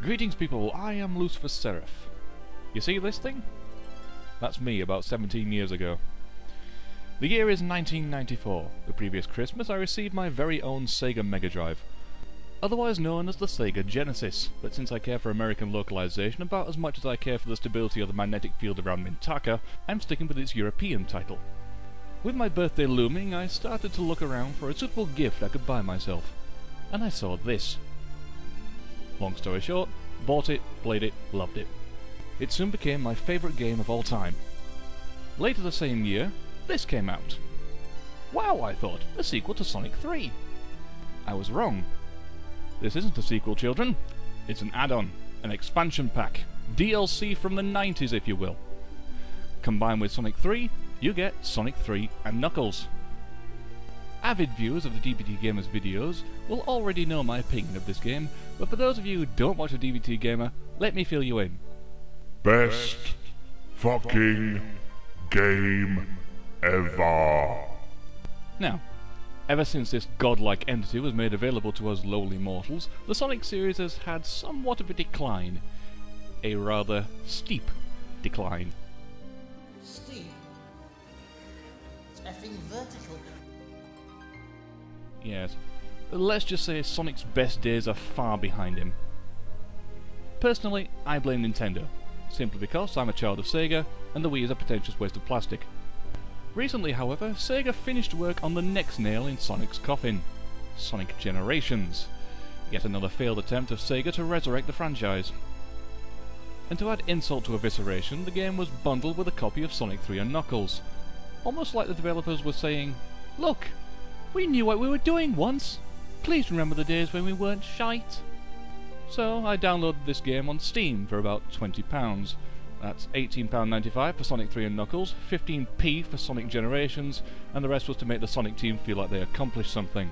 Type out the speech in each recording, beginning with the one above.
Greetings people, I am Lucifer Seraph. You see this thing? That's me about 17 years ago. The year is 1994. The previous Christmas I received my very own Sega Mega Drive, otherwise known as the Sega Genesis, but since I care for American localization about as much as I care for the stability of the magnetic field around Mintaka, I'm sticking with its European title. With my birthday looming, I started to look around for a suitable gift I could buy myself, and I saw this. Long story short, bought it, played it, loved it. It soon became my favourite game of all time. Later the same year, this came out. Wow, I thought, a sequel to Sonic 3. I was wrong. This isn't a sequel, children. It's an add-on, an expansion pack, DLC from the 90s if you will. Combined with Sonic 3, you get Sonic 3 and Knuckles. Avid viewers of the DBT Gamer's videos will already know my opinion of this game, but for those of you who don't watch the DBT Gamer, let me fill you in. Best fucking game ever. Now, ever since this godlike entity was made available to us lowly mortals, the Sonic series has had somewhat of a decline. A rather steep decline. Steep? It's effing vertical. Yes, let's just say Sonic's best days are far behind him. Personally, I blame Nintendo, simply because I'm a child of Sega, and the Wii is a pretentious waste of plastic. Recently, however, Sega finished work on the next nail in Sonic's coffin, Sonic Generations, yet another failed attempt of Sega to resurrect the franchise. And to add insult to evisceration, the game was bundled with a copy of Sonic 3 and Knuckles, almost like the developers were saying, "Look, we knew what we were doing once. Please remember the days when we weren't shite." So I downloaded this game on Steam for about £20. That's £18.95 for Sonic 3 and Knuckles, 15p for Sonic Generations, and the rest was to make the Sonic team feel like they accomplished something.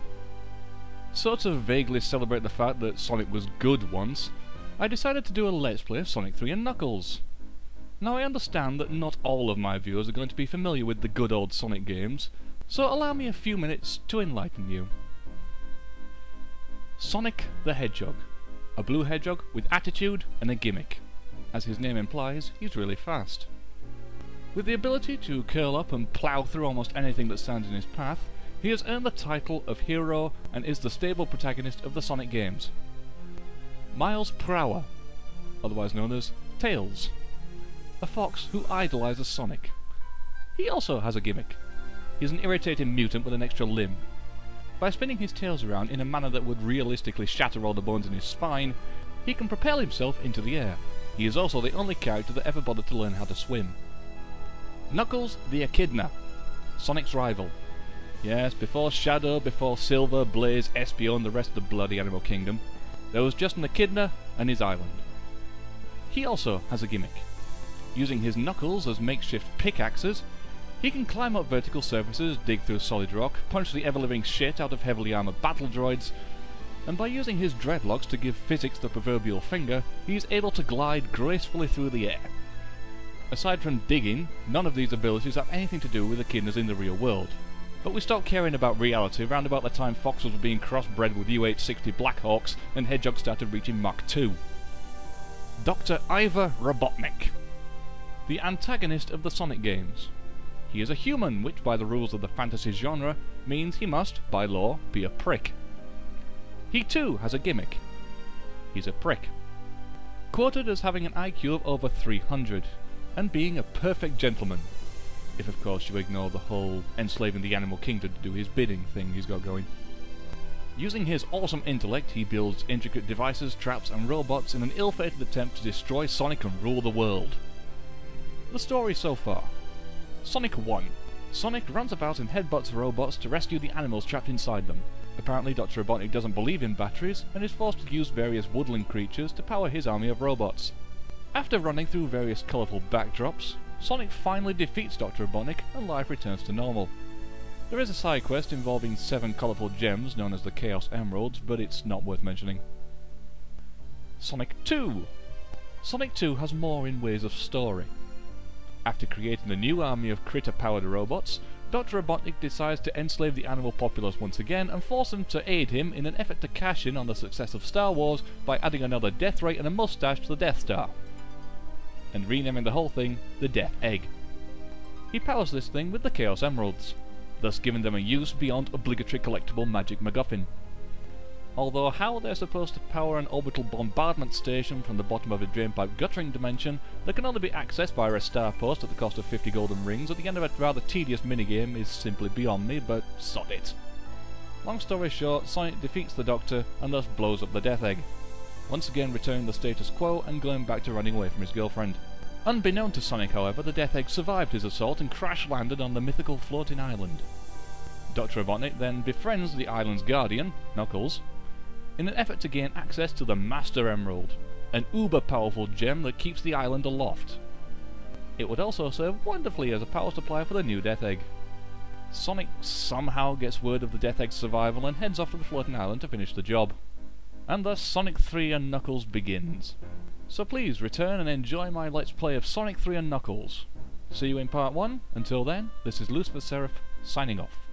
So to vaguely celebrate the fact that Sonic was good once, I decided to do a Let's Play of Sonic 3 and Knuckles. Now I understand that not all of my viewers are going to be familiar with the good old Sonic games, so allow me a few minutes to enlighten you. Sonic the Hedgehog. A blue hedgehog with attitude and a gimmick. As his name implies, he's really fast. With the ability to curl up and plough through almost anything that stands in his path, he has earned the title of hero and is the stable protagonist of the Sonic games. Miles Prower, otherwise known as Tails. A fox who idolises Sonic. He also has a gimmick. He's an irritating mutant with an extra limb. By spinning his tails around in a manner that would realistically shatter all the bones in his spine, he can propel himself into the air. He is also the only character that ever bothered to learn how to swim. Knuckles the Echidna, Sonic's rival. Yes, before Shadow, before Silver, Blaze, Espio and the rest of the bloody Animal Kingdom, there was just an Echidna and his island. He also has a gimmick. Using his knuckles as makeshift pickaxes, he can climb up vertical surfaces, dig through solid rock, punch the ever-living shit out of heavily armoured battle droids, and by using his dreadlocks to give physics the proverbial finger, he is able to glide gracefully through the air. Aside from digging, none of these abilities have anything to do with echidnas in the real world. But we stopped caring about reality around about the time foxes were being crossbred with UH-60 Blackhawks and hedgehogs started reaching Mach 2. Dr. Ivor Robotnik, the antagonist of the Sonic games. He is a human, which by the rules of the fantasy genre means he must, by law, be a prick. He too has a gimmick. He's a prick. Quoted as having an IQ of over 300, and being a perfect gentleman. If of course you ignore the whole enslaving the animal kingdom to do his bidding thing he's got going. Using his awesome intellect, he builds intricate devices, traps and robots in an ill-fated attempt to destroy Sonic and rule the world. The story so far. Sonic 1. Sonic runs about and headbutts robots to rescue the animals trapped inside them. Apparently Dr. Robotnik doesn't believe in batteries and is forced to use various woodland creatures to power his army of robots. After running through various colourful backdrops, Sonic finally defeats Dr. Robotnik and life returns to normal. There is a side quest involving 7 colourful gems known as the Chaos Emeralds, but it's not worth mentioning. Sonic 2. Sonic 2 has more in ways of story. After creating a new army of critter-powered robots, Dr. Robotnik decides to enslave the animal populace once again and force them to aid him in an effort to cash in on the success of Star Wars by adding another death ray and a mustache to the Death Star, and renaming the whole thing the Death Egg. He powers this thing with the Chaos Emeralds, thus giving them a use beyond obligatory collectible magic MacGuffin. Although how they're supposed to power an orbital bombardment station from the bottom of a drainpipe guttering dimension that can only be accessed via a star post at the cost of 50 golden rings at the end of a rather tedious minigame is simply beyond me, but sod it. Long story short, Sonic defeats the Doctor and thus blows up the Death Egg, once again returning the status quo and going back to running away from his girlfriend. Unbeknown to Sonic, however, the Death Egg survived his assault and crash-landed on the mythical floating island. Dr. Robotnik then befriends the island's guardian, Knuckles, in an effort to gain access to the Master Emerald, an uber-powerful gem that keeps the island aloft. It would also serve wonderfully as a power supply for the new Death Egg. Sonic somehow gets word of the Death Egg's survival and heads off to the floating island to finish the job. And thus Sonic 3 and Knuckles begins. So please return and enjoy my Let's Play of Sonic 3 and Knuckles. See you in part 1. Until then, this is Lucifer Seraph, signing off.